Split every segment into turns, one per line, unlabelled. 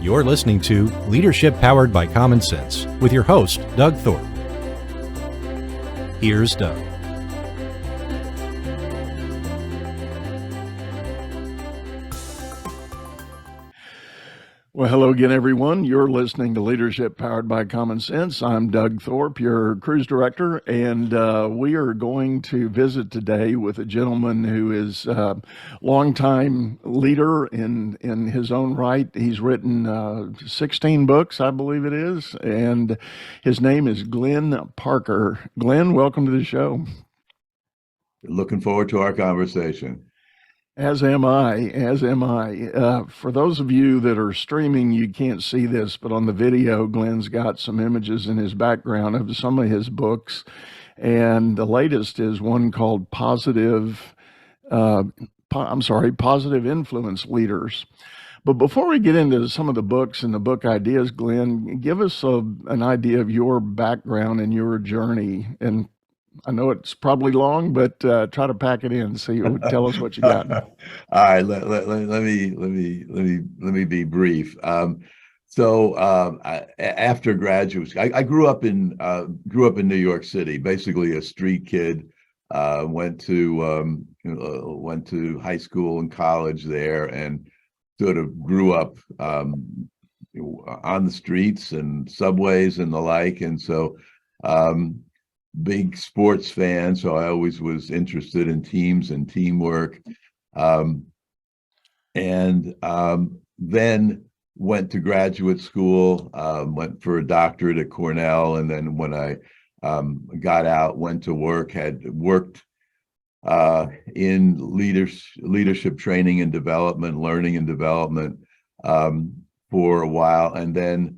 You're listening to Leadership Powered by Common Sense with your host, Doug Thorpe. Here's Doug.
Well, hello again, everyone. You're listening to Leadership Powered by Common Sense. I'm Doug Thorpe, your cruise director, and we are going to visit today with a gentleman who is a longtime leader in his own right. He's written 16 books, I believe it is, and his name is Glenn Parker. Glenn, welcome to the show.
Looking forward to our conversation.
As am I. For those of you that are streaming, you can't see this, but on the video, Glenn's got some images in his background of some of his books. And the latest is one called Positive Influence Leaders. But before we get into some of the books and the book ideas, Glenn, give us an idea of your background and your journey. And I know it's probably long, but try to pack it in. Tell us what you got.
All right, let me be brief. After graduate school, I grew up in New York City, basically a street kid. Went to high school and college there, and sort of grew up on the streets and subways and the like, and so. Big sports fan, so I always was interested in teams and teamwork. Then went to graduate school, went for a doctorate at Cornell, and then when I got out, went to work, had worked in leadership training and development, learning and development for a while, and then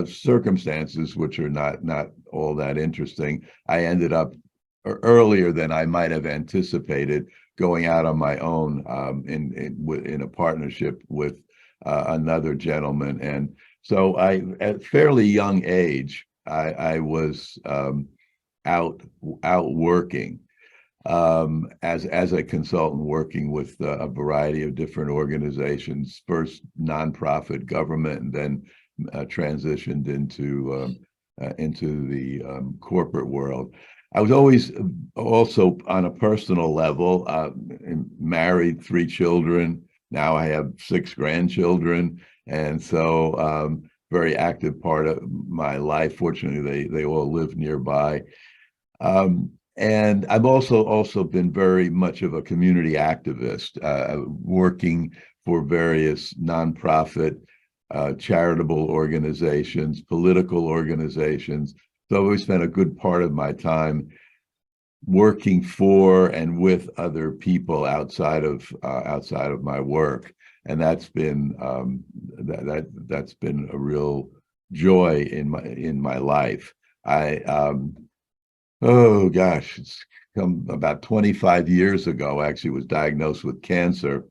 circumstances which are not all that interesting. I ended up earlier than I might have anticipated going out on my own in a partnership with another gentleman, and so at fairly young age I was out working as a consultant, working with a variety of different organizations, first nonprofit, government, and then transitioned into the corporate world. I was always also on a personal level, married, 3 children. Now I have 6 grandchildren, and so very active part of my life. Fortunately, they all live nearby. And I've also been very much of a community activist, working for various nonprofit charitable organizations, political organizations. So I've always spent a good part of my time working for and with other people outside of my work, and that's been that's been a real joy in my life. It's come about 25 years ago. I actually was diagnosed with cancer.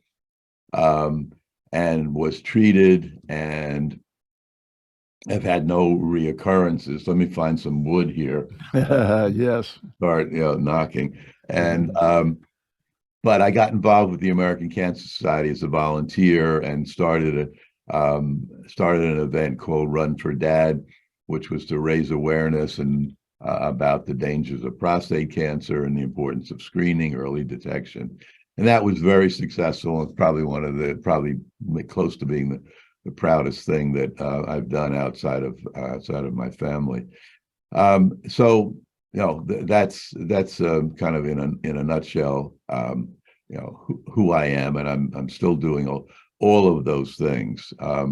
And was treated and have had no reoccurrences. Let me find some wood here.
Yes.
Start, knocking. And but I got involved with the American Cancer Society as a volunteer and started an event called Run for Dad, which was to raise awareness and about the dangers of prostate cancer and the importance of screening, early detection. And that was very successful. It's probably probably close to being the proudest thing that I've done outside of my family. That's kind of in a nutshell, who I am, and I'm still doing all of those things. I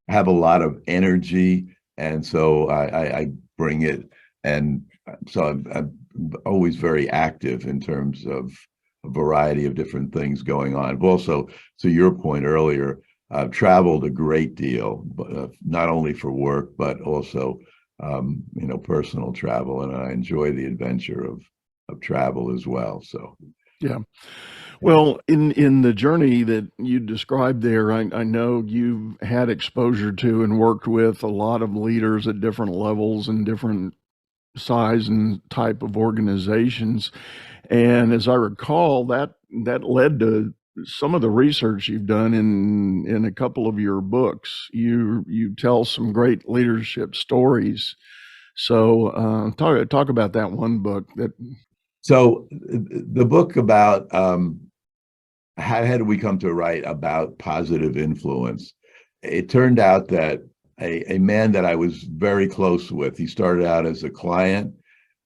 have a lot of energy, and so I bring it, and so I'm always very active in terms of a variety of different things going on. I've also, to your point earlier, I've traveled a great deal, not only for work, but also, personal travel. And I enjoy the adventure of travel as well. So,
yeah. Well, in the journey that you described there, I know you've had exposure to and worked with a lot of leaders at different levels and different size and type of organizations. And as I recall, that led to some of the research you've done in a couple of your books, you tell some great leadership stories. So talk about that one book that.
So the book about how did we come to write about positive influence? It turned out that a man that I was very close with, he started out as a client,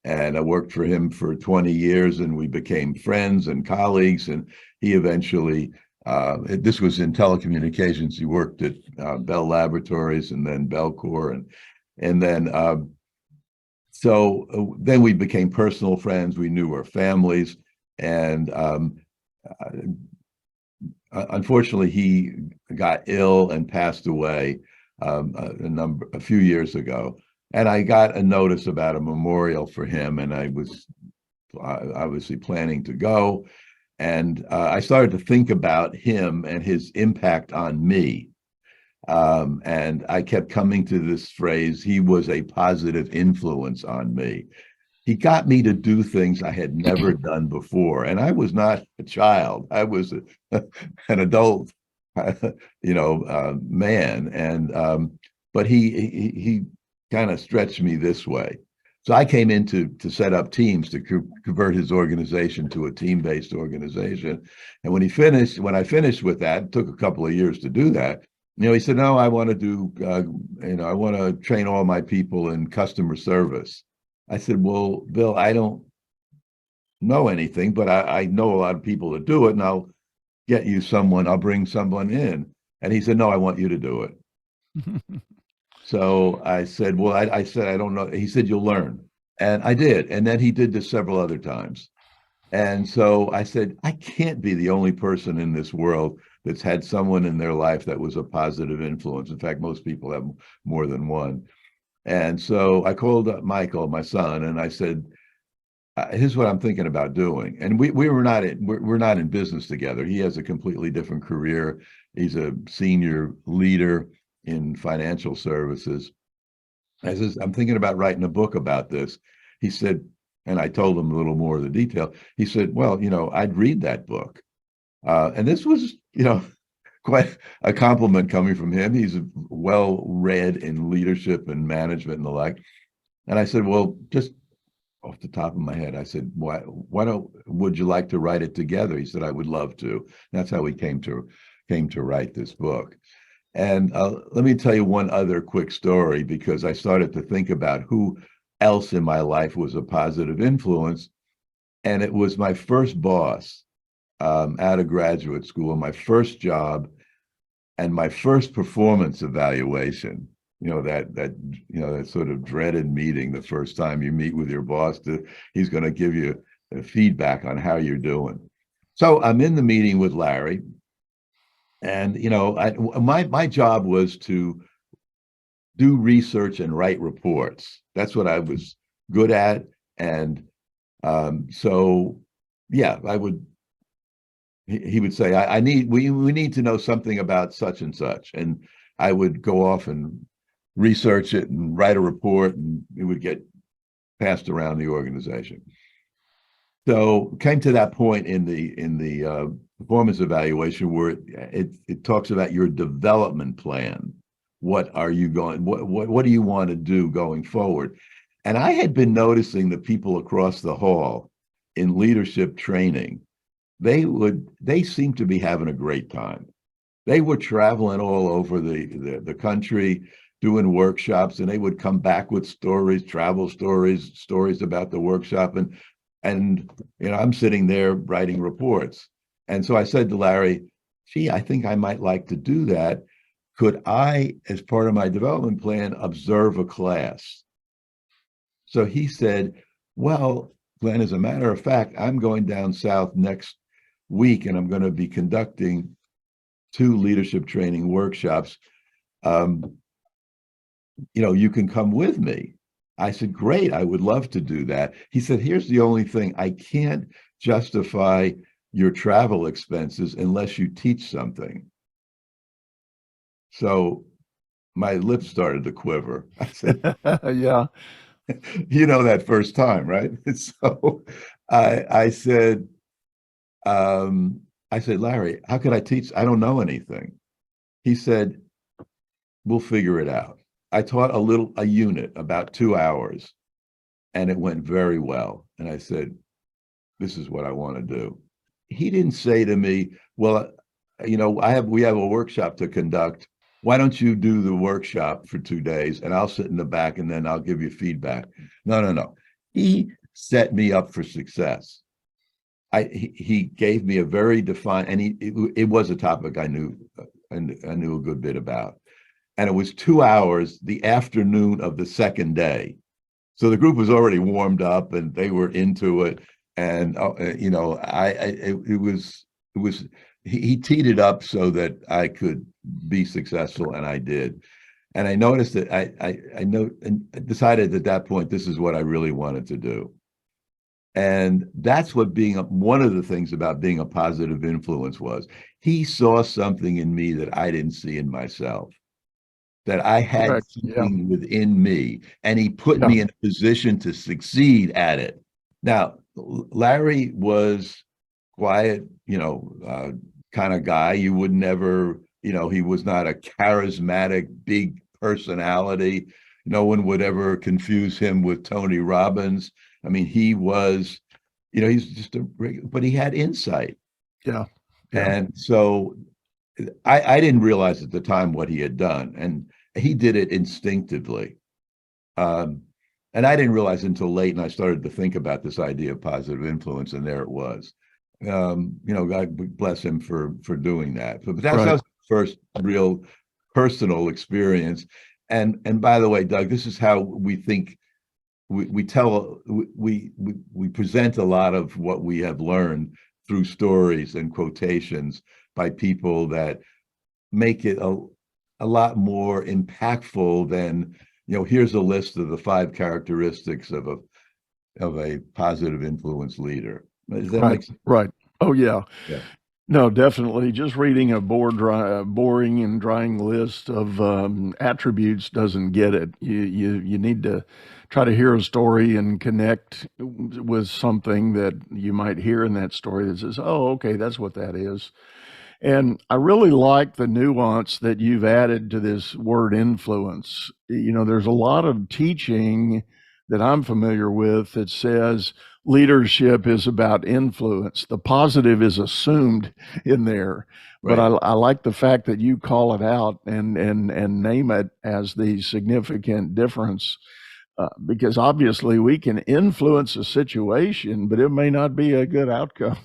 and I worked for him for 20 years, and we became friends and colleagues. And he eventually, this was in telecommunications. He worked at Bell Laboratories and then Bellcore, and then then we became personal friends. We knew our families, and unfortunately, he got ill and passed away a few years ago. And I got a notice about a memorial for him, and I was obviously planning to go. And I started to think about him and his impact on me. And I kept coming to this phrase, he was a positive influence on me. He got me to do things I had never done before. And I was not a child. I was an adult, man. But he kind of stretched me this way. So I came in to set up teams to convert his organization to a team-based organization. And when I finished with that, it took a couple of years to do that. He said, no, I want to do, I want to train all my people in customer service. I said, well, Bill, I don't know anything, but I know a lot of people that do it, and I'll bring someone in. And he said, no, I want you to do it. So I said, well, I said, I don't know. He said, you'll learn. And I did. And then he did this several other times. And so I said, I can't be the only person in this world that's had someone in their life that was a positive influence. In fact, most people have more than one. And so I called up Michael, my son, and I said, here's what I'm thinking about doing. And we're not in business together. He has a completely different career. He's a senior leader in financial services. I says, I'm thinking about writing a book about this. He said, and I told him a little more of the detail. He said, well, I'd read that book. And this was, quite a compliment coming from him. He's well read in leadership and management and the like. And I said, well, just off the top of my head, I said, would you like to write it together? He said, I would love to. And that's how we came to write this book. And let me tell you one other quick story, because I started to think about who else in my life was a positive influence. And it was my first boss out of graduate school, my first job, and my first performance evaluation. That sort of dreaded meeting the first time you meet with your boss. He's going to give you feedback on how you're doing. So I'm in the meeting with Larry, and my job was to do research and write reports. That's what I was good at. And so yeah, he would say, we need to know something about such and such. And I would go off and research it and write a report, and it would get passed around the organization. So came to that point in the performance evaluation where it talks about your development plan. What do you want to do going forward? And I had been noticing the people across the hall in leadership training, they seemed to be having a great time. They were traveling all over the country, doing workshops, and they would come back with stories, travel stories about the workshop. And I'm sitting there writing reports. And so I said to Larry, gee, I think I might like to do that. Could I, as part of my development plan, observe a class? So he said, well, Glenn, as a matter of fact, I'm going down south next week, and I'm going to be conducting 2 leadership training workshops. You can come with me. I said, great, I would love to do that. He said, here's the only thing, I can't justify your travel expenses unless you teach something. So my lips started to quiver. I said,
yeah.
That first time, right? So I said, I said, Larry, how could I teach? I don't know anything. He said, we'll figure it out. I taught a unit, about 2 hours, and it went very well. And I said, this is what I want to do. He didn't say to me, well, we have a workshop to conduct. Why don't you do the workshop for 2 days and I'll sit in the back and then I'll give you feedback. No, no, no. He set me up for success. He gave me a very defined, and it was a topic I knew, and I knew a good bit about. And it was 2 hours the afternoon of the second day. So the group was already warmed up and they were into it. And it was he teed it up so that I could be successful, and I did. And I noticed that I know and decided at that point this is what I really wanted to do. And that's what being one of the things about being a positive influence was. He saw something in me that I didn't see in myself, that I had
Correct. Yeah.
something within me, and he put
Yeah.
me in a position to succeed at it. Now, Larry was quiet, kind of guy. You would never, he was not a charismatic, big personality. No one would ever confuse him with Tony Robbins. I mean, he was, he's just but he had insight.
Yeah. Yeah.
And so I didn't realize at the time what he had done, and he did it instinctively. And I didn't realize until late, and I started to think about this idea of positive influence, and there it was. God bless him for doing that. But that
Right.
was the first real personal experience. And by the way, Doug, this is how we think. We present a lot of what we have learned through stories and quotations by people that make it a lot more impactful than, here's a list of the 5 characteristics of a positive influence leader. Does that make
Right.
sense?
Right. Oh, yeah.
Yeah.
No, definitely. Just reading a boring and drying list of attributes doesn't get it. You need to try to hear a story and connect with something that you might hear in that story that says, "Oh, okay, that's what that is." And I really like the nuance that you've added to this word influence. There's a lot of teaching that I'm familiar with that says leadership is about influence. The positive is assumed in there. But
Right.
I like the fact that you call it out and name it as the significant difference, because obviously we can influence a situation, but it may not be a good outcome.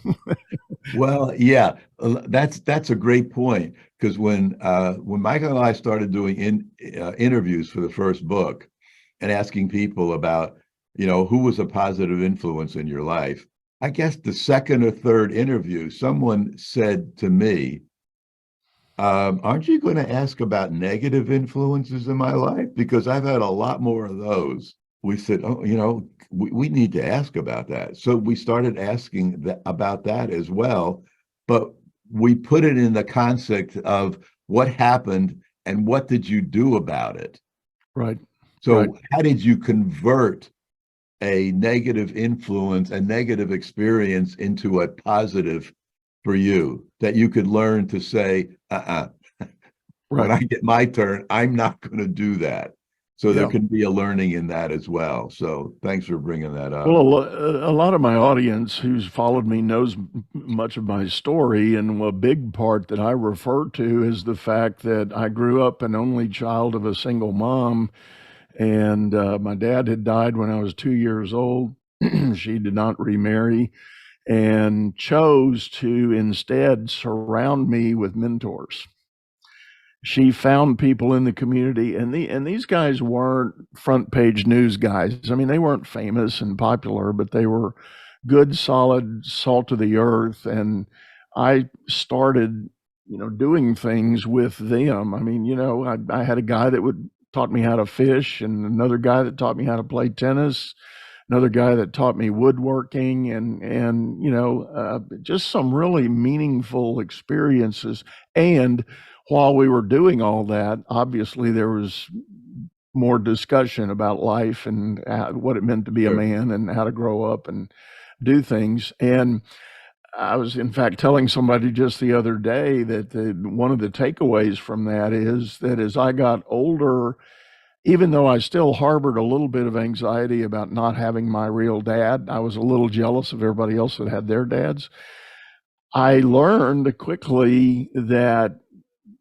Well, yeah, that's a great point, because when Michael and I started doing interviews for the first book and asking people about, who was a positive influence in your life, I guess the second or third interview, someone said to me, aren't you going to ask about negative influences in my life? Because I've had a lot more of those. We said, oh, we need to ask about that. So we started asking about that as well. But we put it in the concept of what happened and what did you do about it?
Right. Right.
So how did you convert a negative influence, a negative experience into a positive for you, that you could learn to say, when
Right.
I get my turn, I'm not going to do that. So there
Yeah.
can be a learning in that as well. So thanks for bringing that
Well,
up.
a lot of my audience who's followed me knows much of my story, and a big part that I refer to is the fact that I grew up an only child of a single mom, and my dad had died when I was 2 years old. She did not remarry and chose to instead surround me with mentors. She found people in the community, and these guys weren't front page news guys. I mean, they weren't famous and popular, but they were good, solid, salt of the earth. And I started, doing things with them. I mean, I had a guy that would taught me how to fish, and another guy that taught me how to play tennis, another guy that taught me woodworking, and just some really meaningful experiences. And while we were doing all that, obviously there was more discussion about life and what it meant to be a
Sure.
man and how to grow up and do things. And I was, in fact, telling somebody just the other day that one of the takeaways from that is that as I got older, even though I still harbored a little bit of anxiety about not having my real dad, I was a little jealous of everybody else that had their dads. I learned quickly that,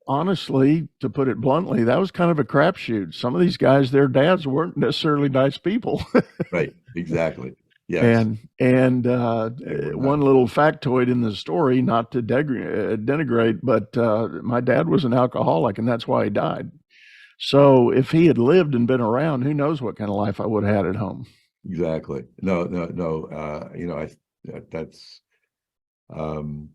honestly, to put it bluntly, that was kind of a crapshoot. Some of these guys, their dads weren't necessarily nice people.
Right, exactly. Yes,
And
they were not.
one little factoid in the story, not to denigrate, but my dad was an alcoholic, and that's why he died. So if he had lived and been around, who knows what kind of life I would have had at home.
Exactly. No, no, no. That's um,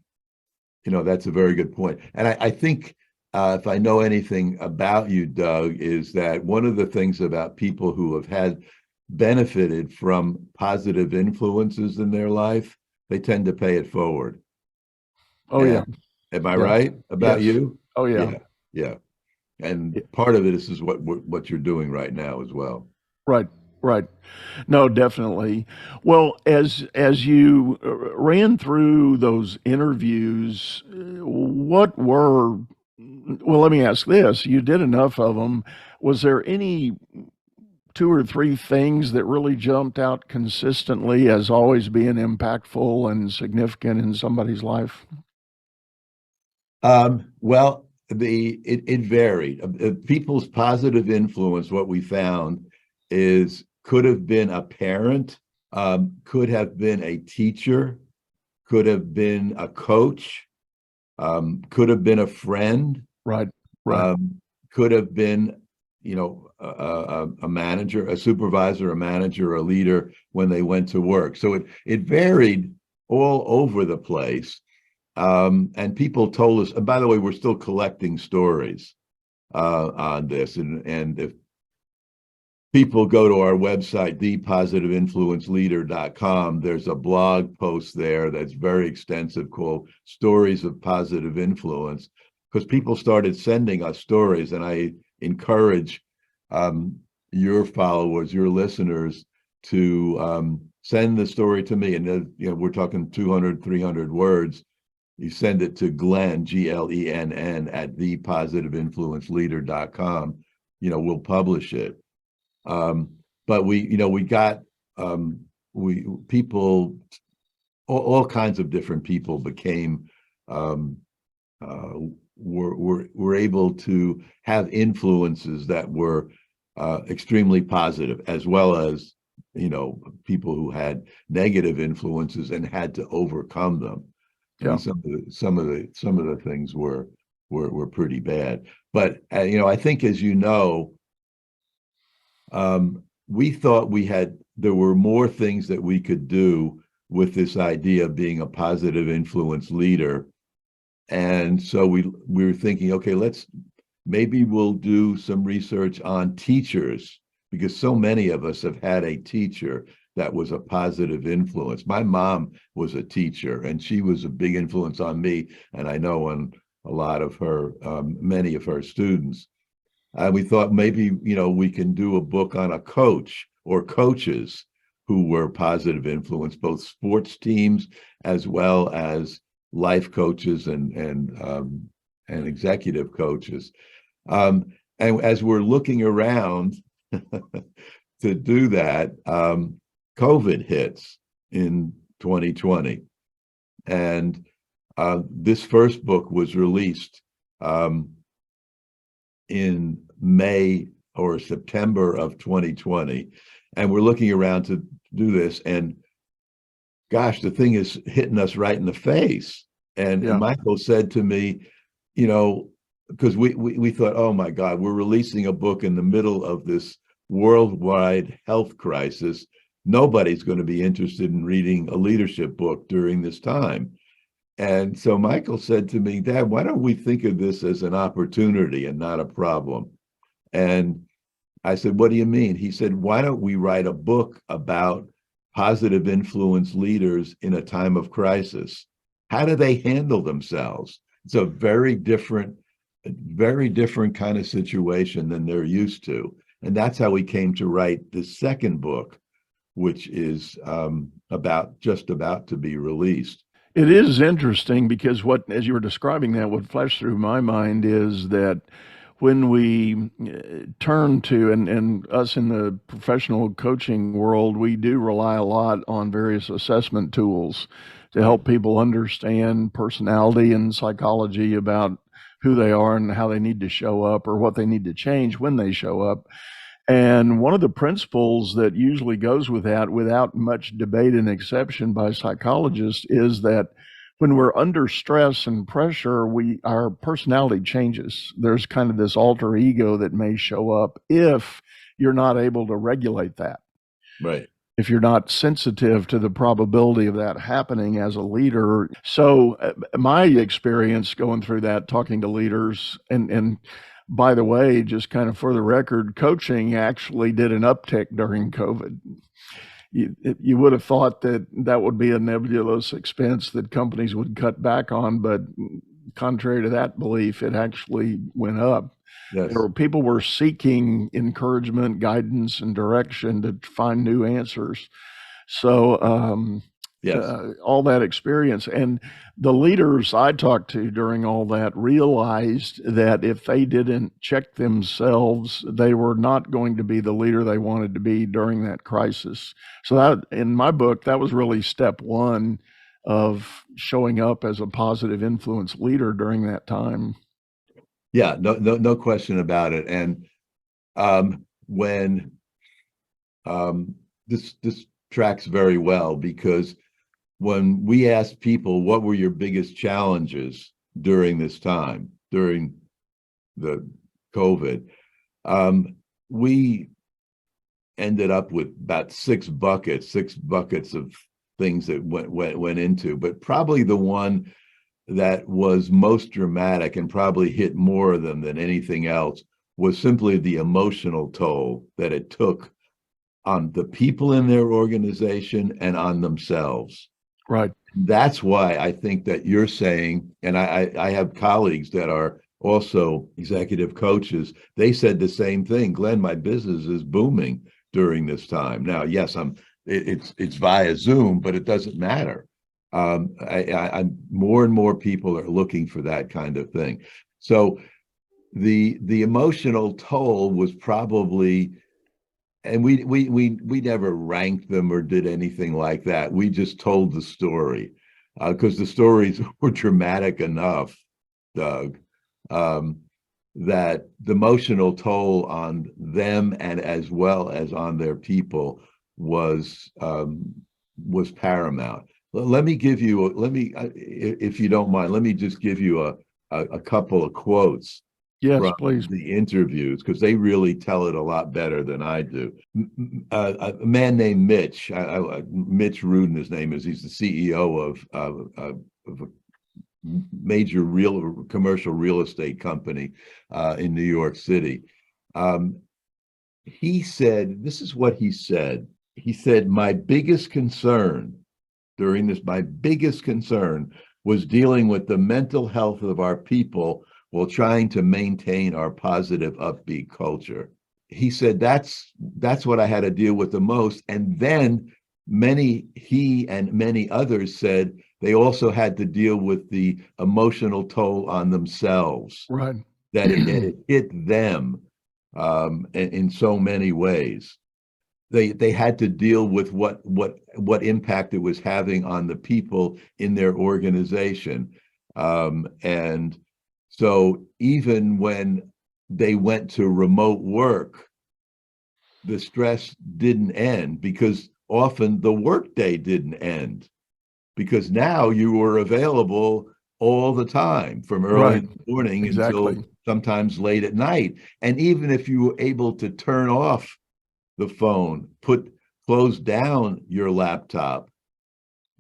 that's a very good point. And I think if I know anything about you, Doug, is that one of the things about people who have had benefited from positive influences in their life, they tend to pay it forward.
Oh yeah,
And am I
yeah,
right about
yes.
you?
Oh yeah.
Yeah, yeah. And part of it is what you're doing right now as well.
Right, right. No, definitely. Well, as you ran through those interviews, what were, well, let me ask this. You did enough of them. Was there any two or three things that really jumped out consistently as always being impactful and significant in somebody's life?
Well, it varied. People's positive influence, what we found is could have been a parent, could have been a teacher, could have been a coach, could have been a friend,
Right, right.
um, could have been, a manager, a supervisor, a manager, a leader when they went to work. So it varied all over the place. And people told us, and by the way, we're still collecting stories on this. And if people go to our website, thepositiveinfluenceleader.com, there's a blog post there that's very extensive called Stories of Positive Influence, because people started sending us stories. And I encourage your followers, your listeners, to send the story to me. And we're talking 200, 300 words. You send it to Glenn, Glenn, at thepositiveinfluenceleader.com. We'll publish it. But we got we people, all kinds of different people became um, were able to have influences that were extremely positive, as well as people who had negative influences and had to overcome them. I mean,
Yeah.
some of the things were pretty bad. But I think, as you know, we thought there were more things that we could do with this idea of being a positive influence leader. And so we were thinking, okay, maybe we'll do some research on teachers, because so many of us have had a teacher that was a positive influence. My mom was a teacher, and she was a big influence on me, and I know on a lot of many of her students. We thought maybe, we can do a book on a coach or coaches who were positive influence, both sports teams as well as life coaches and executive coaches. And as we're looking around to do that, COVID hits in 2020. And this first book was released in May or September of 2020. And we're looking around to do this. And gosh, the thing is hitting us right in the face. And
Yeah.
Michael said to me, because we thought, oh my God, we're releasing a book in the middle of this worldwide health crisis. Nobody's going to be interested in reading a leadership book during this time. And so Michael said to me, Dad, why don't we think of this as an opportunity and not a problem? And I said, what do you mean? He said, why don't we write a book about positive influence leaders in a time of crisis? How do they handle themselves? It's a very different kind of situation than they're used to. And that's how we came to write the second book, which is about to be released.
It is interesting because what, as you were describing that, what flashed through my mind is that when we turn to, and us in the professional coaching world, we do rely a lot on various assessment tools to
Right.
help people understand personality and psychology about who they are and how they need to show up or what they need to change when they show up. And one of the principles that usually goes with that, without much debate and exception by psychologists, is that when we're under stress and pressure, our personality changes. There's kind of this alter ego that may show up if you're not able to regulate that.
Right.
If you're not sensitive to the probability of that happening as a leader. So my experience going through that, talking to leaders, and by the way, just kind of for the record, coaching actually did an uptick during COVID. You would have thought that that would be a nebulous expense that companies would cut back on, but contrary to that belief, it actually went up.
Yes.
People were seeking encouragement, guidance, and direction to find new answers. So
Yes.
all that experience, and the leaders I talked to during all that realized that if they didn't check themselves, they were not going to be the leader they wanted to be during that crisis. So that, in my book, that was really step one of showing up as a positive influence leader during that time.
Yeah. No question about it. And when this tracks very well, because when we asked people what were your biggest challenges during this time, during the COVID, we ended up with about six buckets of things that went into, but probably the one that was most dramatic and probably hit more of them than anything else was simply the emotional toll that it took on the people in their organization and on themselves.
Right.
That's why I think that you're saying, and I have colleagues that are also executive coaches, they said the same thing. Glenn, my business is booming during this time. Now, yes, it's via Zoom, but it doesn't matter. I'm more and more people are looking for that kind of thing. So the emotional toll was probably, and we never ranked them or did anything like that. We just told the story because the stories were dramatic enough, Doug, um, that the emotional toll on them and as well as on their people was paramount. Let me give you, if you don't mind, let me just give you a couple of quotes
Yes,
from
please.
the interviews because they really tell it a lot better than I do. A man named Mitch, Mitch Rudin, his name is. He's the CEO of a major commercial real estate company in New York City. He said, "This is what he said." He said, "My biggest concern during this, my biggest concern was dealing with the mental health of our people while trying to maintain our positive, upbeat culture." He said that's what I had to deal with the most. And then he and many others said they also had to deal with the emotional toll on themselves,
Right.
that it hit them in so many ways. They had to deal with what impact it was having on the people in their organization. And so even when they went to remote work, the stress didn't end because often the workday didn't end because now you were available all the time from early
Right.
in the morning until
Exactly.
sometimes late at night. And even if you were able to turn off the phone, close down your laptop,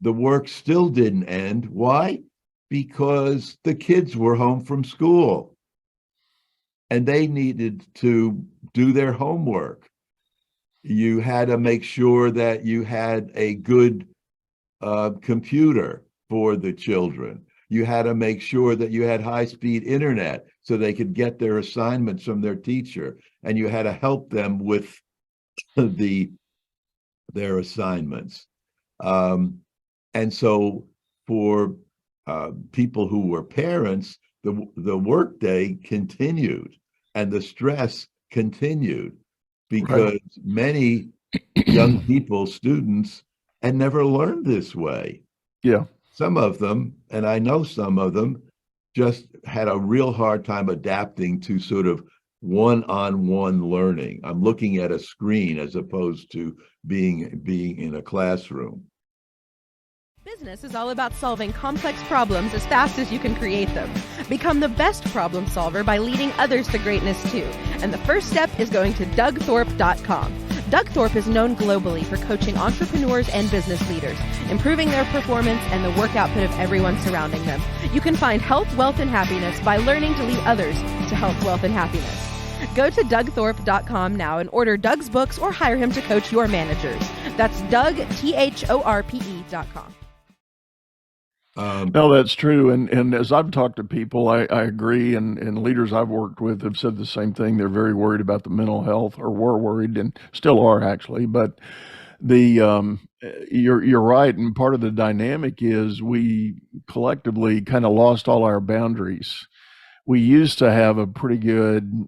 the work still didn't end. Why? Because the kids were home from school and they needed to do their homework. You had to make sure that you had a good computer for the children. You had to make sure that you had high-speed internet so they could get their assignments from their teacher, and you had to help them with their assignments. And so for people who were parents, the workday continued and the stress continued
Right.
because many young people, students, had never learned this way.
Yeah.
Some of them, and I know some of them, just had a real hard time adapting to sort of one-on-one learning. I'm looking at a screen as opposed to being in a classroom.
Business is all about solving complex problems as fast as you can create them. Become the best problem solver by leading others to greatness too. And the first step is going to DougThorpe.com. Doug Thorpe is known globally for coaching entrepreneurs and business leaders, improving their performance and the work output of everyone surrounding them. You can find health, wealth, and happiness by learning to lead others to health, wealth, and happiness. Go to DougThorpe.com now and order Doug's books or hire him to coach your managers. That's Doug, THORPE.com.
No, that's true. And as I've talked to people, I agree. And leaders I've worked with have said the same thing. They're very worried about the mental health, or were worried, and still are actually. But you're right. And part of the dynamic is we collectively kind of lost all our boundaries. We used to have a pretty good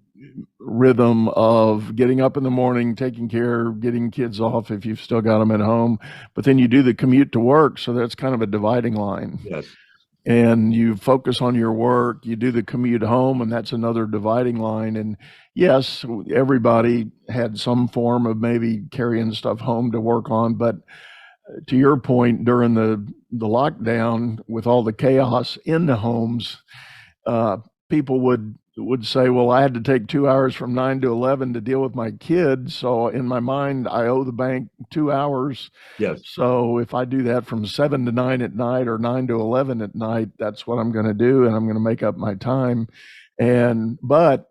rhythm of getting up in the morning, taking care, getting kids off if you've still got them at home, but then you do the commute to work. So that's kind of a dividing line.
Yes.
And you focus on your work, you do the commute home, and that's another dividing line. And yes, everybody had some form of maybe carrying stuff home to work on. But to your point, during the lockdown, with all the chaos in the homes, people would say, well, I had to take 2 hours from 9 to 11 to deal with my kids. So in my mind, I owe the bank 2 hours.
Yes.
So if I do that from 7 to 9 at night or 9 to 11 at night, that's what I'm going to do. And I'm going to make up my time. But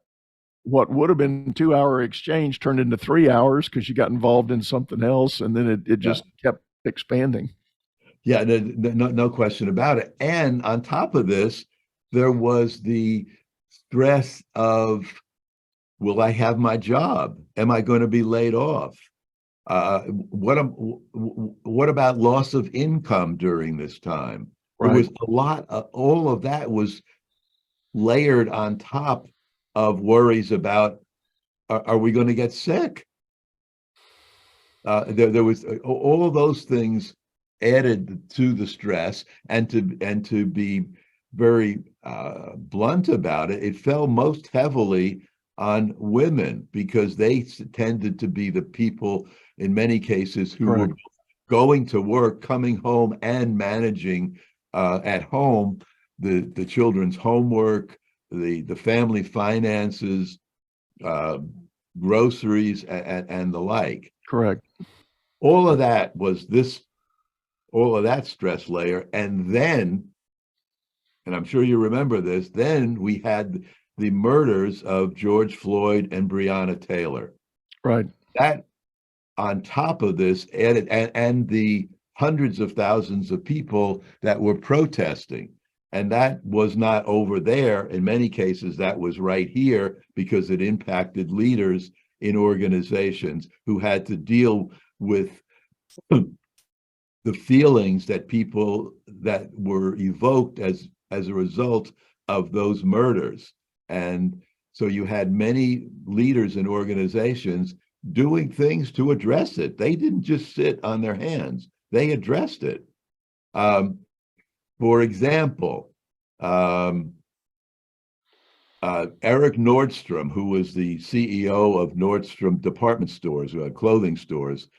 what would have been 2 hour exchange turned into 3 hours because you got involved in something else. And then it just kept expanding.
Yeah, no question about it. And on top of this, there was the stress of, will I have my job? Am I going to be laid off? What about loss of income during this time?
Right.
There was a lot, all of that was layered on top of worries about, are we going to get sick? There was all of those things added to the stress, and to be very blunt about it, it fell most heavily on women because they tended to be the people in many cases who
Correct.
were going to work, coming home, and managing at home the children's homework, the family finances, groceries, and the like.
Correct.
All of that all of that stress layer, and then, and I'm sure you remember this, then we had the murders of George Floyd and Breonna Taylor.
Right.
That, on top of this, added, and the hundreds of thousands of people that were protesting. And that was not over there. In many cases, that was right here because it impacted leaders in organizations who had to deal with the feelings that people that were evoked as a result of those murders. And so you had many leaders in organizations doing things to address it. They didn't just sit on their hands, they addressed it. For example, Eric Nordstrom, who was the CEO of Nordstrom department stores, clothing stores,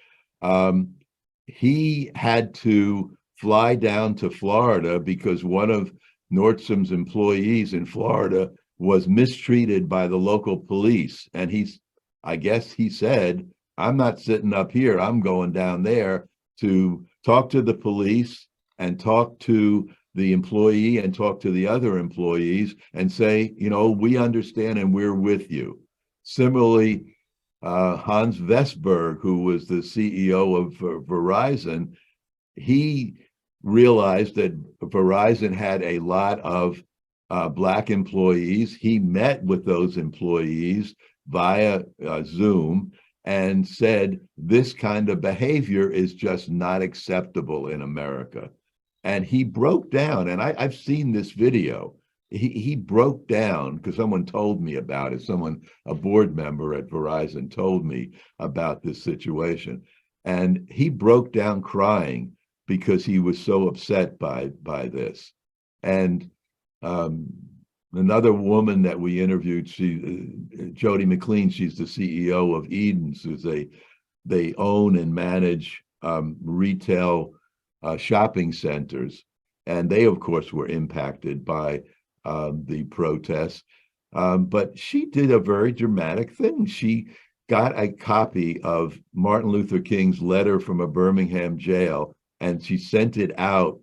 he had to fly down to Florida because one of Nordstrom's employees in Florida was mistreated by the local police. And I guess he said, I'm not sitting up here, I'm going down there to talk to the police and talk to the employee and talk to the other employees and say, we understand and we're with you. Similarly, Hans Vestberg, who was the CEO of Verizon, he realized that Verizon had a lot of Black employees. He met with those employees via Zoom and said, this kind of behavior is just not acceptable in America. and he broke down. And I've seen this video. He broke down because someone told me about it. A board member at Verizon told me about this situation, and he broke down crying because he was so upset by this. And another woman that we interviewed, Jody McLean, she's the CEO of Eden's, they own and manage retail shopping centers, and they of course were impacted by the protests. But she did a very dramatic thing. She got a copy of Martin Luther King's letter from a Birmingham jail, and she sent it out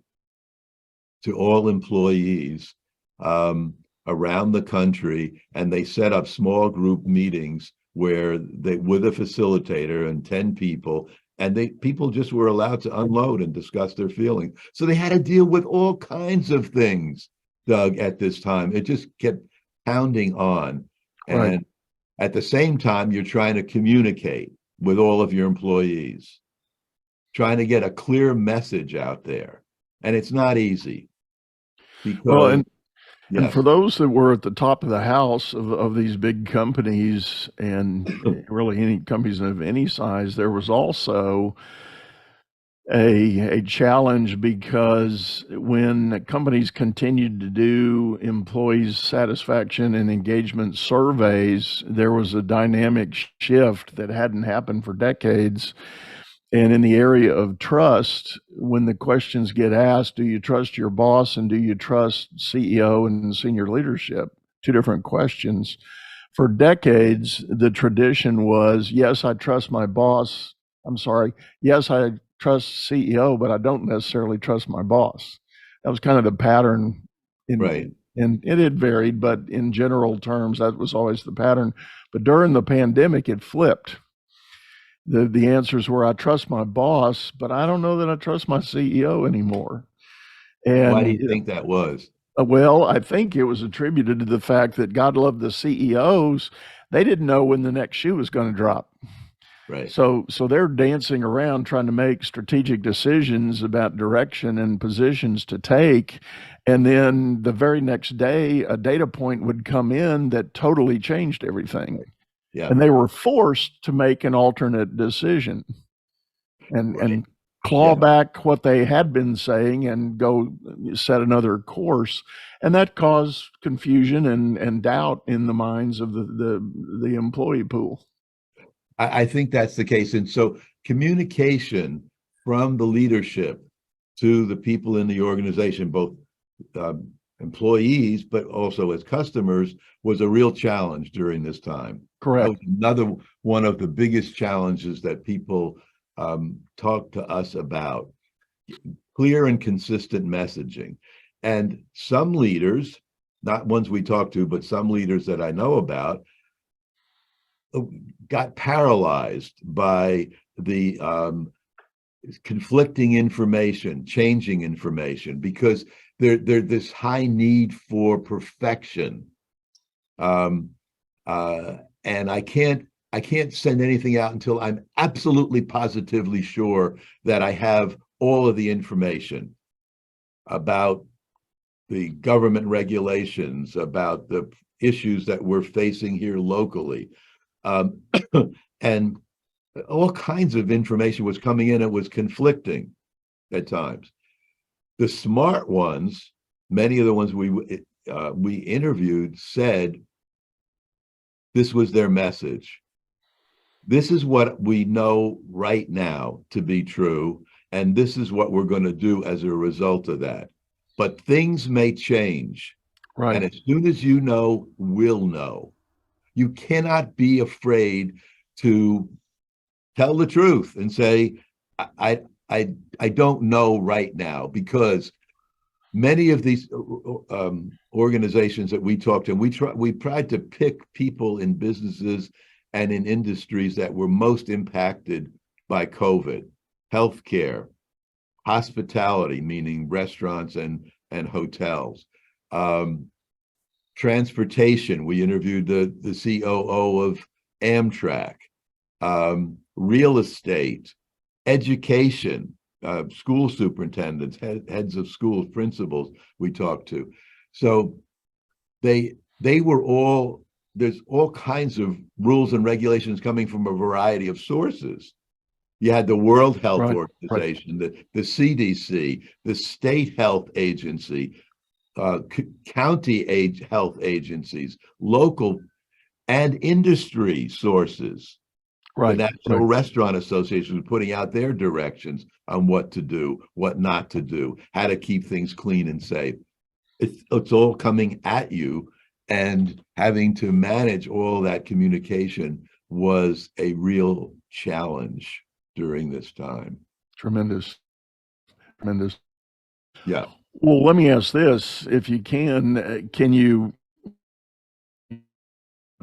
to all employees around the country, and they set up small group meetings where they, with a facilitator and 10 people, and people just were allowed to unload and discuss their feelings. So they had to deal with all kinds of things, Doug, at this time. It just kept pounding on.
Right.
And at the same time, you're trying to communicate with all of your employees, trying to get a clear message out there. And it's not easy. Because,
Well, and
yes.
for those that were at the top of the house of these big companies, and really any companies of any size, there was also a challenge, because when companies continued to do employees satisfaction and engagement surveys, there was a dynamic shift that hadn't happened for decades. And in the area of trust, when the questions get asked, do you trust your boss and do you trust CEO and senior leadership? Two different questions. For decades, the tradition was, yes, I trust my boss. Yes, I trust CEO, but I don't necessarily trust my boss. That was kind of the pattern.
Right.
And it had varied, but in general terms, that was always the pattern. But during the pandemic, it flipped. The answers were, I trust my boss, but I don't know that I trust my CEO anymore. And
why do you think that was?
Well, I think it was attributed to the fact that, God love the CEOs, they didn't know when the next shoe was going to drop.
Right.
So they're dancing around trying to make strategic decisions about direction and positions to take. And then the very next day, a data point would come in that totally changed everything.
Yeah.
And they were forced to make an alternate decision and claw back what they had been saying and go set another course. And that caused confusion and doubt in the minds of the employee pool.
I think that's the case. And so communication from the leadership to the people in the organization, both employees, but also as customers, was a real challenge during this time.
Correct.
That was another one of the biggest challenges that people talk to us about: clear and consistent messaging. And some leaders, not ones we talk to, but some leaders that I know about, got paralyzed by the conflicting information, changing information, because there's this high need for perfection. And I can't send anything out until I'm absolutely positively sure that I have all of the information about the government regulations, about the issues that we're facing here locally. And all kinds of information was coming in. It was conflicting at times. The smart ones, many of the ones we interviewed, said this was their message. This is what we know right now to be true, and this is what we're going to do as a result of that. But things may change.
Right.
And as soon as you know, we'll know. You cannot be afraid to tell the truth and say, I don't know right now, because many of these organizations that we talked to, we tried to pick people in businesses and in industries that were most impacted by COVID: healthcare, hospitality, meaning restaurants and hotels, transportation. We interviewed the COO of Amtrak, real estate, education, school superintendents, heads of schools, principals we talked to. So they were all, there's all kinds of rules and regulations coming from a variety of sources. You had the World Health Organization, the CDC, the state health agency, county health agencies, local and industry sources. The National Restaurant Association was putting out their directions on what to do, what not to do, how to keep things clean and safe. It's all coming at you, and having to manage all that communication was a real challenge during this time.
Tremendous.
Yeah.
Well, let me ask this, if you can you,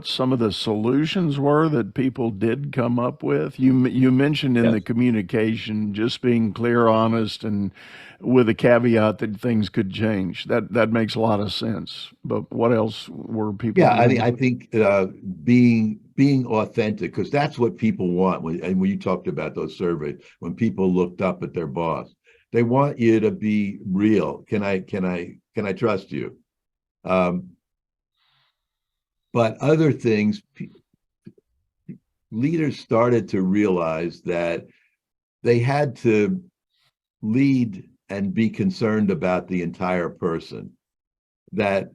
some of the solutions were that people did come up with? You mentioned in the communication, just being clear, honest, and with a caveat that things could change. That makes a lot of sense. But what else were people doing?
I think being authentic, because that's what people want. When you talked about those surveys, when people looked up at their boss, they want you to be real. Can I trust you? But other things, leaders started to realize that they had to lead and be concerned about the entire person. That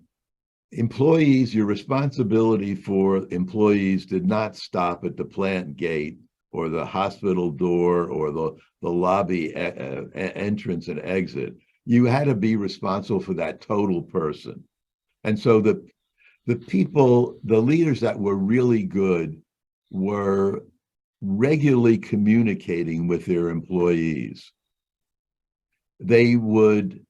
employees, your responsibility for employees did not stop at the plant gate or the hospital door or the lobby entrance and exit. You had to be responsible for that total person. And so the leaders that were really good were regularly communicating with their employees. They would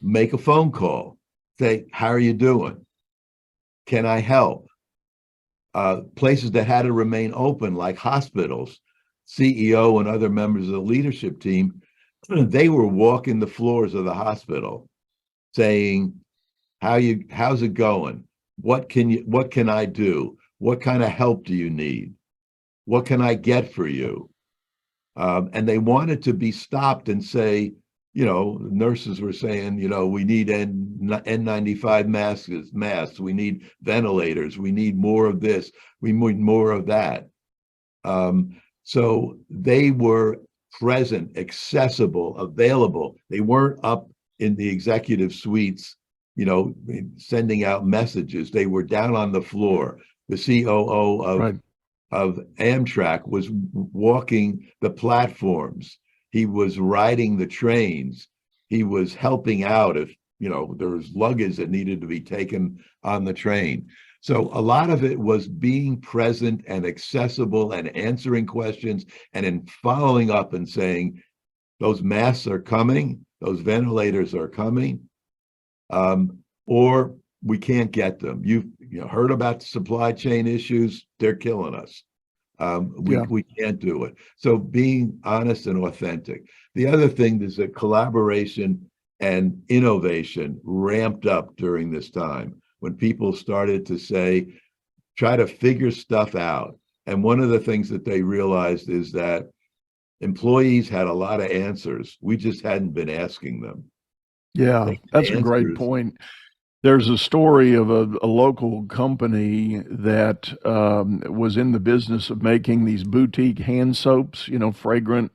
make a phone call, say, how are you doing? Can I help? Places that had to remain open, like hospitals, CEO and other members of the leadership team, they were walking the floors of the hospital saying, how's it going? What can I do? What kind of help do you need? What can I get for you? And they wanted to be stopped and say, nurses were saying, we need N95 masks, we need ventilators, we need more of this, we need more of that. So they were present, accessible, available. They weren't up in the executive suites, sending out messages. They were down on the floor. The COO of Amtrak was walking the platforms. He was riding the trains. He was helping out if, there was luggage that needed to be taken on the train. So a lot of it was being present and accessible and answering questions, and then following up and saying, those masks are coming, those ventilators are coming, or we can't get them. You've heard about the supply chain issues, they're killing us. We can't do it. So being honest and authentic. The other thing is that collaboration and innovation ramped up during this time when people started to try to figure stuff out. And one of the things that they realized is that employees had a lot of answers. We just hadn't been asking them.
Yeah, that's a great point. There's a story of a local company that was in the business of making these boutique hand soaps, fragrant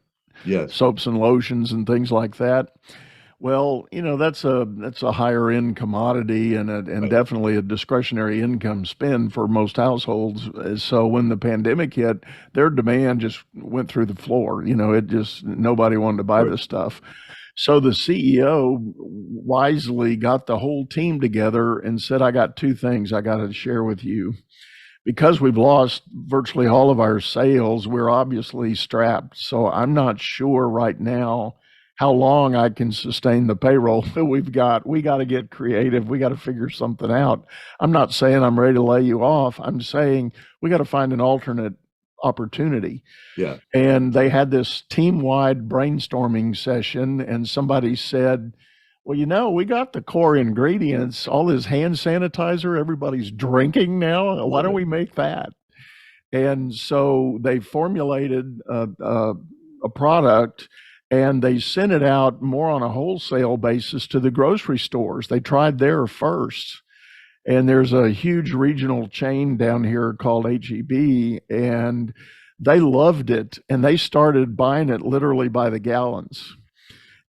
soaps and lotions and things like that. Well, that's a higher end commodity and definitely a discretionary income spend for most households. So when the pandemic hit, their demand just went through the floor. Nobody wanted to buy this stuff. So the CEO wisely got the whole team together and said, I got two things I got to share with you. Because we've lost virtually all of our sales, we're obviously strapped. So I'm not sure right now how long I can sustain the payroll that we've got. We got to get creative. We got to figure something out. I'm not saying I'm ready to lay you off. I'm saying we got to find an alternate opportunity.
Yeah.
And they had this team-wide brainstorming session, and somebody said, well, we got the core ingredients, all this hand sanitizer everybody's drinking now. Why don't we make that? And so they formulated a product, and they sent it out more on a wholesale basis to the grocery stores. They tried there first. And there's a huge regional chain down here called HEB, and they loved it, and they started buying it literally by the gallons.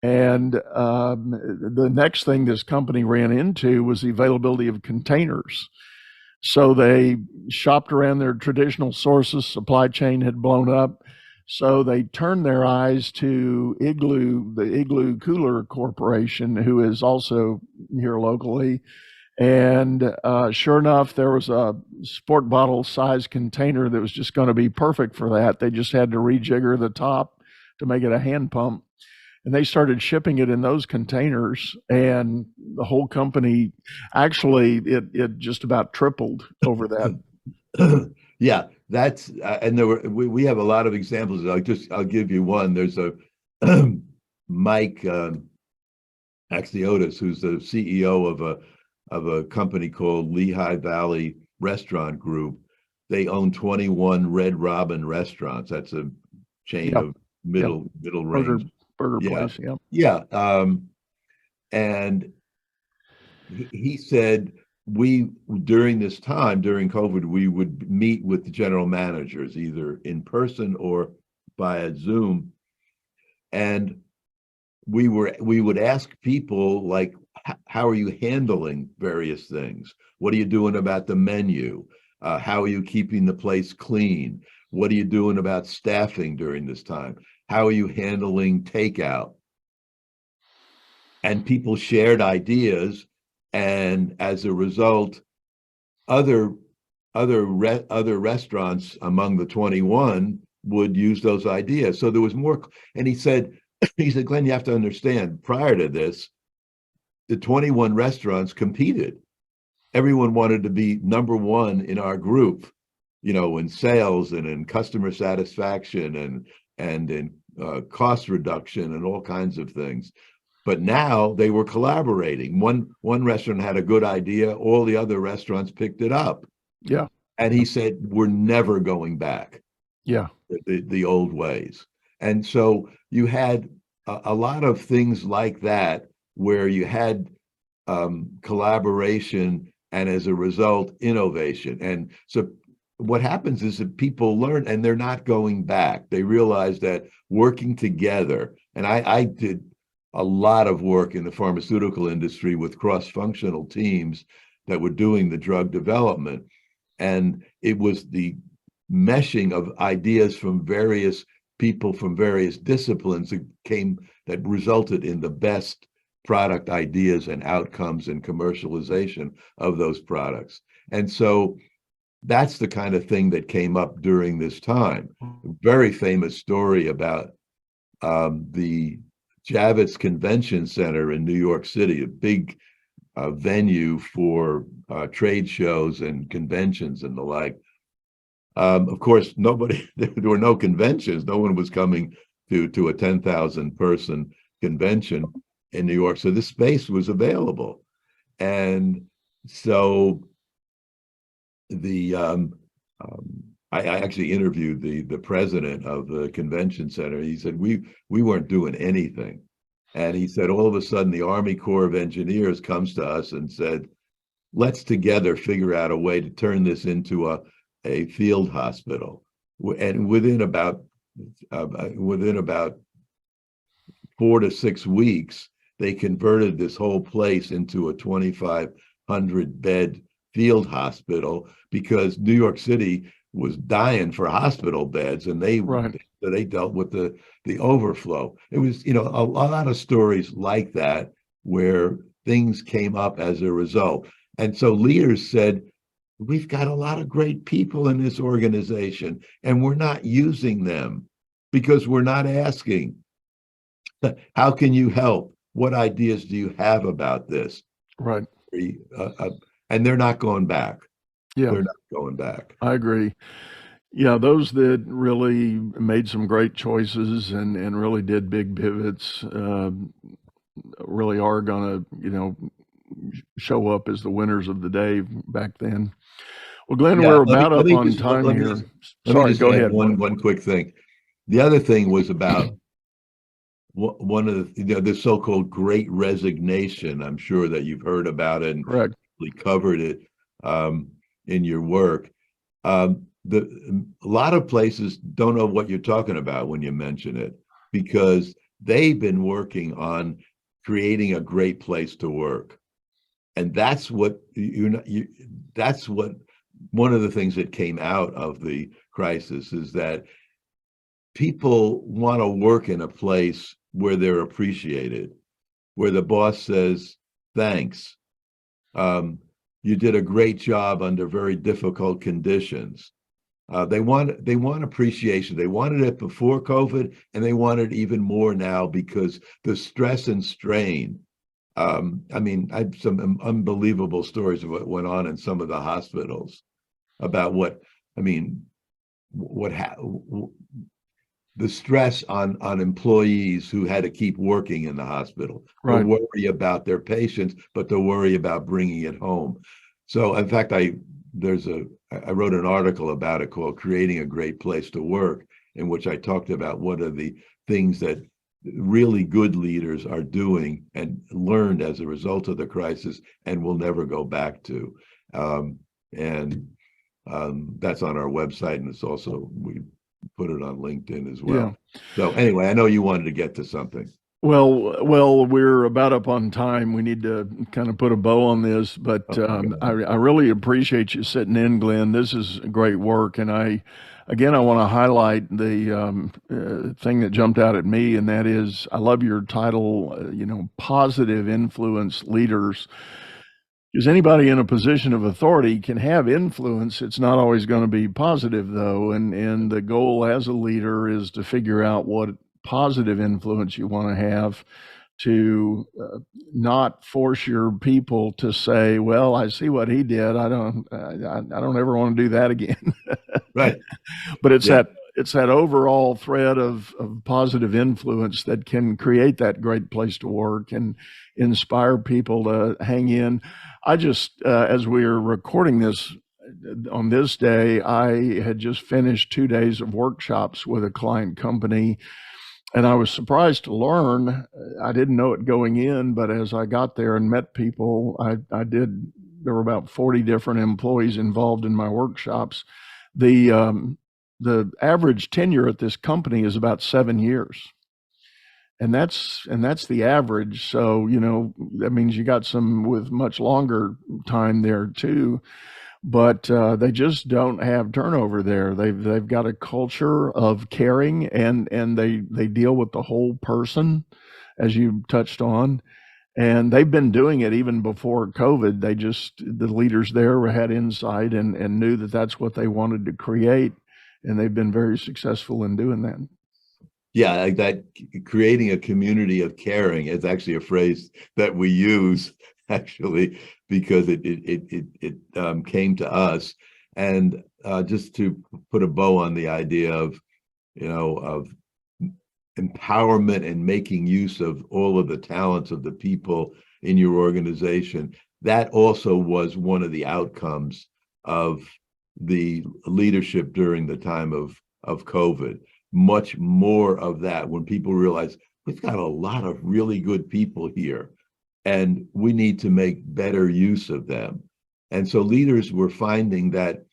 And the next thing this company ran into was the availability of containers. So they shopped around their traditional sources. Supply chain had blown up. So they turned their eyes to Igloo, the Igloo Cooler Corporation, who is also here locally. And sure enough, there was a sport bottle size container that was just going to be perfect for that. They just had to rejigger the top to make it a hand pump. And they started shipping it in those containers, and the whole company, actually, it just about tripled over that.
Yeah, that's and we have a lot of examples. I'll give you one. There's a Mike Axiotis, who's the CEO of a company called Lehigh Valley Restaurant Group. They own 21 Red Robin restaurants. That's a chain of middle range
burger place.
Yeah. And he said during this time, during COVID, we would meet with the general managers either in person or via Zoom, and we would ask people like, how are you handling various things? What are you doing about the menu? How are you keeping the place clean? What are you doing about staffing during this time? How are you handling takeout? And people shared ideas, and as a result, other restaurants among the 21 would use those ideas. So there was more. And he said, Glenn, you have to understand, prior to this, the 21 restaurants competed. Everyone wanted to be number one in our group, in sales and in customer satisfaction and in cost reduction and all kinds of things. But now they were collaborating. One restaurant had a good idea, all the other restaurants picked it up.
Yeah.
And he said, we're never going back.
Yeah.
The old ways. And so you had a lot of things like that where you had collaboration and as a result, innovation. And so what happens is that people learn and they're not going back. They realize that working together, and I did a lot of work in the pharmaceutical industry with cross-functional teams that were doing the drug development. And it was the meshing of ideas from various people from various disciplines that resulted in the best product ideas and outcomes and commercialization of those products. And so that's the kind of thing that came up during this time. A very famous story about the Javits Convention Center in New York City, a big venue for trade shows and conventions and the like. Of course, there were no conventions. No one was coming to a 10,000 person convention in New York. So this space was available. And so I actually interviewed the president of the convention center. He said, we weren't doing anything. And he said, all of a sudden, the Army Corps of Engineers comes to us and said, let's together figure out a way to turn this into a field hospital. And within about 4 to 6 weeks, they converted this whole place into a 2,500 bed field hospital because New York City was dying for hospital beds, and they dealt with the overflow. It was, a lot of stories like that where things came up as a result. And so leaders said, we've got a lot of great people in this organization, and we're not using them because we're not asking, how can you help? What ideas do you have about this?
Right.
And they're not going back.
Yeah.
They're not going back.
I agree. Yeah, those that really made some great choices and really did big pivots really are going to, show up as the winners of the day back then. Well, Glenn, we're about up on time here.
Sorry, go ahead. One quick thing. The other thing was about one of the so-called Great Resignation. I'm sure that you've heard about it and
Correct.
covered it in your work. A lot of places don't know what you're talking about when you mention it, because they've been working on creating a great place to work, and that's what that's what one of the things that came out of the crisis is that people want to work in a place where they're appreciated, where the boss says, thanks. You did a great job under very difficult conditions. They want appreciation. They wanted it before COVID, and they want it even more now because the stress and strain. I mean, I have some unbelievable stories of what went on in some of the hospitals about what I mean, what the stress on employees who had to keep working in the hospital, the
Right.
worry about their patients, but the worry about bringing it home. So, in fact, I wrote an article about it called "Creating a Great Place to Work," in which I talked about what are the things that really good leaders are doing and learned as a result of the crisis and will never go back to. And that's on our website, and it's also we put it on LinkedIn as well.
Yeah.
So anyway, I know you wanted to get to something.
Well, we're about up on time. We need to kind of put a bow on this, but I really appreciate you sitting in, Glenn. This is great work, and I want to highlight the thing that jumped out at me, and that is I love your title. Positive influence leaders. Because anybody in a position of authority can have influence. It's not always going to be positive, though. And the goal as a leader is to figure out what positive influence you want to have to not force your people to say, well, I see what he did. I don't ever want to do that again.
Right.
But it's
Yeah.
that overall thread of positive influence that can create that great place to work and inspire people to hang in. I just, as we are recording this on this day, I had just finished 2 days of workshops with a client company, and I was surprised to learn, I didn't know it going in, but as I got there and met people, there were about 40 different employees involved in my workshops. The average tenure at this company is about 7 years. And that's the average. So, that means you got some with much longer time there too. But they just don't have turnover there. They've got a culture of caring, and they deal with the whole person, as you touched on. And they've been doing it even before COVID. The leaders there had insight and knew that that's what they wanted to create, and they've been very successful in doing that.
Yeah, like that, creating a community of caring is actually a phrase that we use actually because it came to us. And just to put a bow on the idea of of empowerment and making use of all of the talents of the people in your organization, that also was one of the outcomes of the leadership during the time of COVID. Much more of that, when people realize we've got a lot of really good people here and we need to make better use of them. And so leaders were finding that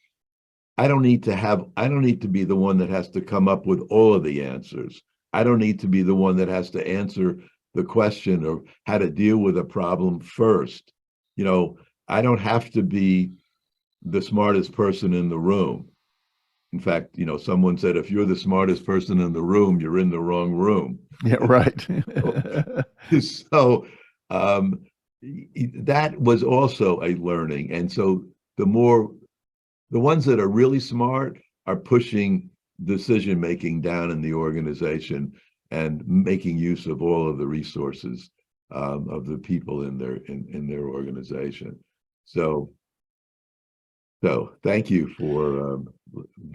I don't need to be the one that has to come up with all of the answers. I don't need to be the one that has to answer the question of how to deal with a problem first. I don't have to be the smartest person in the room. In fact, someone said, if you're the smartest person in the room, you're in the wrong room.
Yeah, right.
So that was also a learning. And so the ones that are really smart are pushing decision making down in the organization and making use of all of the resources of the people in their organization. So thank you for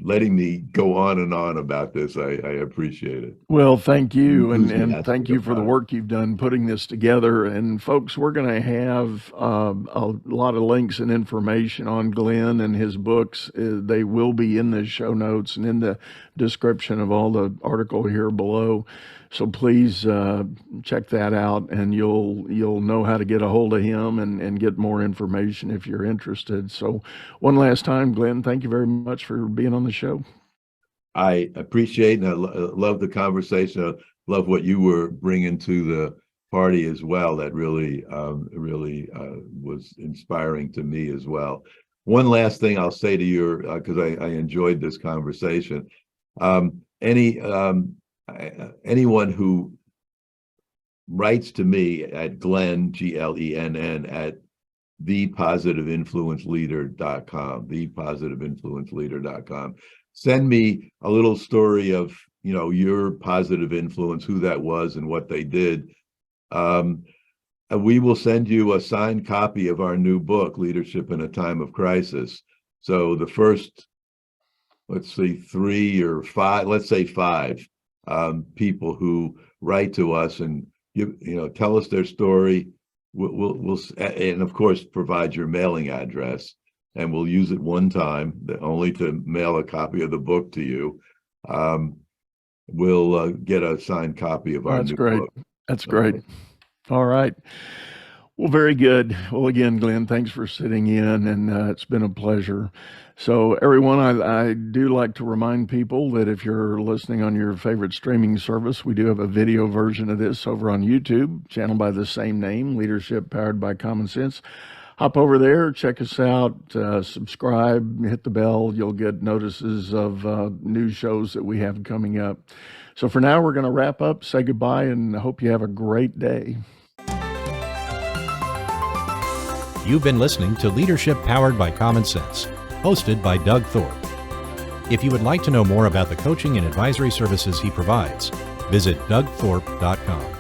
letting me go on and on about this. I appreciate it.
Well, thank you, and
Enthusiastic
thank you for the
about it.
work you've done putting this together. And folks, we're going to have a lot of links and information on Glenn and his books. They will be in the show notes and in the description of all the article here below. So please check that out, and you'll know how to get a hold of him and get more information if you're interested. So one last time, Glenn, thank you very much for being on the show.
I appreciate and I love the conversation. I love what you were bringing to the party as well. That really was inspiring to me as well. One last thing I'll say to you, because I enjoyed this conversation. Anyone who writes to me at Glenn, Glenn, at thepositiveinfluenceleader.com, thepositiveinfluenceleader.com. Send me a little story of, your positive influence, who that was and what they did. We will send you a signed copy of our new book, Leadership in a Time of Crisis. So the first, let's say 3 or 5, let's say 5 people who write to us and tell us their story. We'll and of course provide your mailing address, and we'll use it one time, only to mail a copy of the book to you. We'll get a signed copy of our new book.
That's great. All right. Well, very good. Well, again, Glenn, thanks for sitting in, and it's been a pleasure. So everyone, I do like to remind people that if you're listening on your favorite streaming service, we do have a video version of this over on YouTube, channel by the same name, Leadership Powered by Common Sense. Hop over there, check us out, subscribe, hit the bell. You'll get notices of new shows that we have coming up. So for now, we're going to wrap up, say goodbye, and I hope you have a great day.
You've been listening to Leadership Powered by Common Sense, hosted by Doug Thorpe. If you would like to know more about the coaching and advisory services he provides, visit dougthorpe.com.